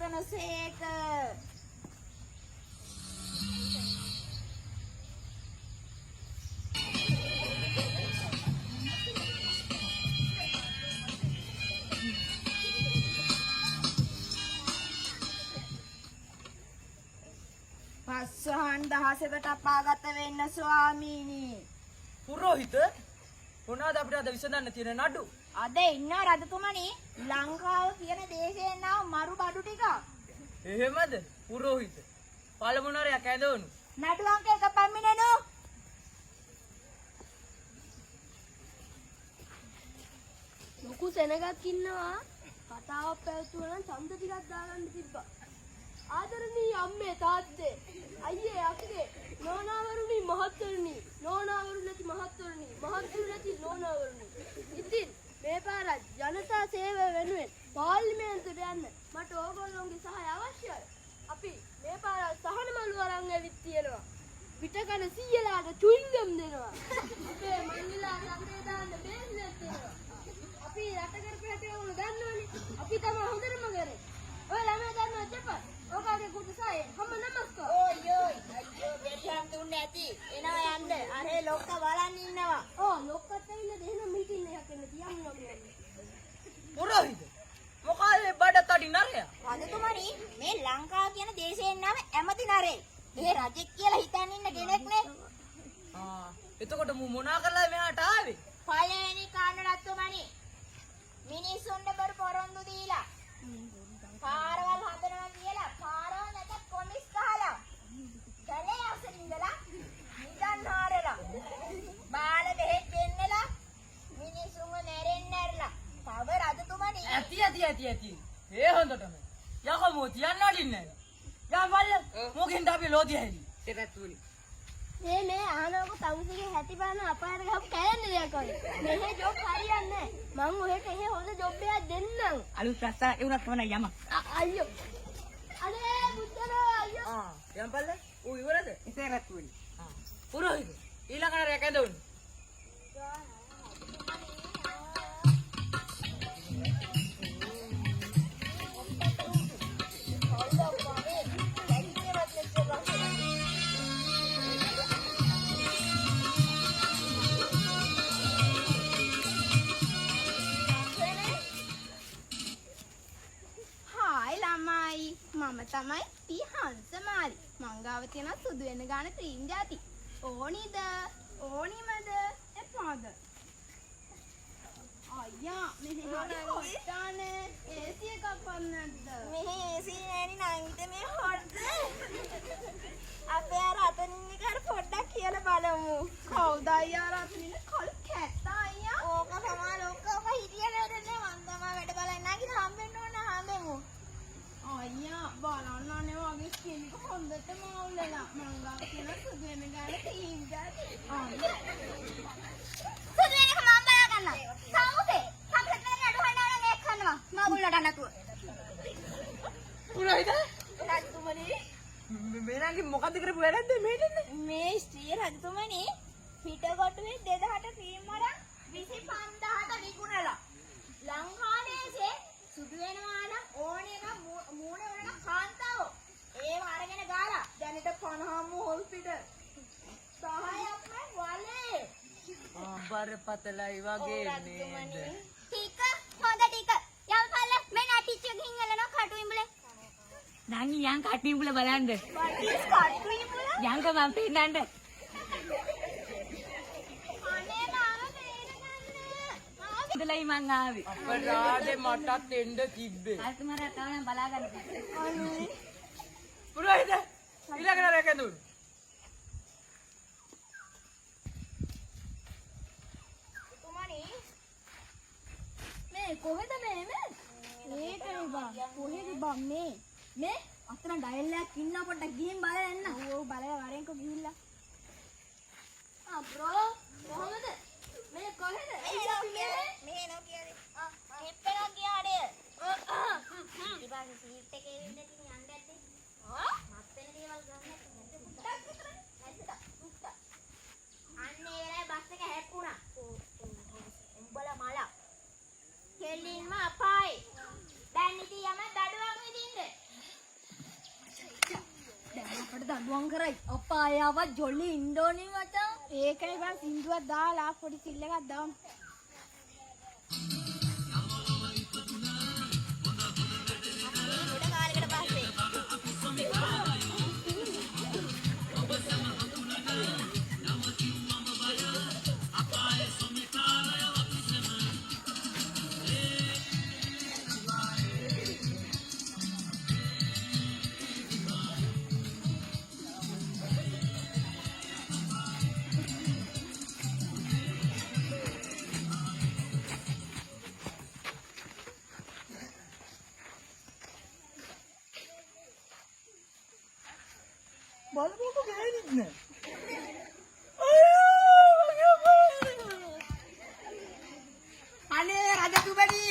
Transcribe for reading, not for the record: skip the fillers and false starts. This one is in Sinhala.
කරනසේක. පස්වහන් දහසකට අපාගත වෙන්න ස්වාමීනි. පුරෝහිත මොනවාද අපිට අද විසඳන්න තියෙන නඩු? අද ඉන්න රජතුමනි ලංකාව කියන දේශයෙන් ආව මරු බඩු ටික. එහෙමද? පුරෝහිත පළමු නරයක් ඇදවනු. නඩු අංක 1 පම්මිනනෝ. ලොකු සෙනගක් ඉන්නවා. කතාවක් පැවතුවා නම් ඡන්ද ටිකක් දාගන්න තිබ්බා. ආදරණීය අම්මේ තාත්තේ අයියේ අක්කේ නෝනාවරුනි මහත්වරුනි නෝනාවරු නැති මහත්වරුනි මහත්වරු නැති නෝනාවරුනි. ඉතින් මේ පාර ජනතා සේවය වෙනුවෙන් පාර්ලිමේන්තුවට යන්න මට ඕගොල්ලෝගේ සහාය අවශ්‍යයි. අපි මේ පාර සහන මළු අරන් ඇවිත් තියෙනවා. පිටකන සීයලාට චුයින්ගම් දෙනවා. අපේ මන්නිලාට අපේ දාන්න බේස්ලෙත් දෙනවා. අපි රට කරපු හැටි ඕන දන්නවනේ. අපි තමයි හොඳටම කරේ. ඔය ළමයා දන්නවද දෙපා? ඔකාගේ කුටසයි හැම නමස්කාර. ඔයෝයි අයියෝ මෙරියම් දුන්නේ නැති. එනවා යන්න. අරේ ලොක්ක බලන් ඉන්නවා. ලොක්කත් ඇවිල්ලා දෙන මීටින් එකක් එන්න තියමු නෝනේ. පුරෝහිත මොකද බඩ තඩි නරය? රජතුමනි මේ ලංකාව කියන දේශයෙන් නම ඇමති නරේ. මේ රජෙක් කියලා හිතන් ඉන්න කෙනෙක් නේ. එතකොට මු මොනා කරලා මෙහාට ආවේ? පළවෙනි කාණ්ඩ රජතුමනි මිනිස්සුන්ට බර පොරොන්දු දීලා පාරවල් හදනවා කියලා පාරවල් නැත කොමිස් ගහලා කලේ අසරින් ඉඳලා නිදන් හාරලා බාල බෙහෙත් දෙන්නලා මිනිස්සුන්ව නැරෙන්න ඇරලා තව රජතුමනි ඇති ඒ හොඳටම යකෝ මෝ තියන්න අඩින්නේ යා බල්ල මොකෙන්ද අපි ලෝදිය හැලි තෙරතුනි මේ ආනෝක තමුසේගේ හැටි බලන අපායට ගහපු කැලෙන්නේ දෙයක් වගේ. මෙහෙ ජොබ් හරියන්නේ නැහැ. මං ඔහෙට එහෙ හොඳ ජොබ් එකක් දෙන්නම්. අලුත් රස්සා ඒ උනත් තමයි යම අයියෝ. අනේ බුද්ධරෝ අයියෝ. යම් බල්ල ඌ ඉවරද? තෙරතුනි පුරෝහිත ඊළඟ නරයක් ඇදවනු. මම තමයි පී හංසමාලි. මංගාව තියෙන සුදු වෙන ගාන ක්‍රීම් ಜಾති. ඕනිද? ඕනිමද? එපාද? අයියා මෙහි හොට්ටානේ AC එකක් වන්නද? මෙහි AC නෑනි නංගිට මේ හොට්ද. අපේ අර අතනින් කර පොඩ්ඩක් කියලා බලමු. කවුද අයියා රතනින් කල් කැත්ත අයියා? ඕක තමයි ඔක්කොම හිටියේ නේද නේ මන් තමයි වැඩ බලන්න නැගින හම්බෙන්න ඕන හම්බෙමු. අයියා බලන්න අනේ වගේ ස්කින් එක හොඳට මවුලලා මංගා කියන සුදු වෙන ගාන ක්‍රීම් ಜಾති. සුදු වෙන එක මම බලා ගන්නවා. සමුසේ සම්පත් වෙන අඩු හොයනවා නම් ඒක කරනවා. මගුල්ලට නැතුව. පුරෝහිත රජතුමනි මේනගේ මොකද්ද කරපු වැරද්ද මේකනේ? මේ ස්ත්‍රී රජතුමනි පිටකොටුවේ 2000ට ක්‍රීම් වරන් 25000ට විකුණලා ලංකාදේශේ සුදු වෙනවා නම් ඕනේ එක මූණ වලට කාන්තාව ඒව අරගෙන ගාලා දැනට 50ම හොස්පිටල් 10ක්ම වලේ බරපතලයි වගේ නේද? ටික හොඳ ටික යල්පල්ල මේ නැටිච්ච ගිහින් එලන කටු ඉඹලේ නංගි යන් කට්ටිඹුල බලන්න. වටිස් කටු ඉඹල යන්ක මම පෙන්නන්න. අනේ මාව තේරගන්න ඉඳලයි මං ආවේ. අපරාධේ මටත් එන්න තිබ්බේ. අල්තුමාරා තාම බලාගන්න. අනේ පුරෝහිත ඊළඟ නරයක් ඇදවනු. තුමනි මේ කොහෙද මේ මේකනේ බං. කොහෙද බං මේ අතන ඩයල් එකක් ඉන්න පොඩ්ඩක් ගිහින් බලන්න එන්න. ඔව් බලලා වරෙන්කෝ ගිහිල්ලා. බ්‍රෝ කොහමද? මේ කොහෙද? මේ නෝ කියන්නේ හෙප්පෙනවා ගියානේ ඉතින් සීට් එකේ ඉන්න ඉතින් යන්න ඇද්දි මත් වෙන දේවල් ගන්න නැද්ද අන්න ඒ වෙලාවේ බස් එක හැප්පුණා උඹලා මල කෙලින්ම අපායි දැන් ඉතින් යම දඩුවම් විදින්න අපිට දඬුවම් කරයි. අප්පා ආයවත් ජොලි ඉන්ඩෝනි මචං. ඒකනේ බං සින්දුවක් දාලා පොඩි සිල් එකක් දාමු. බලමුකෝ ගෑනිත් නෑ. අනේ රජතුමනි.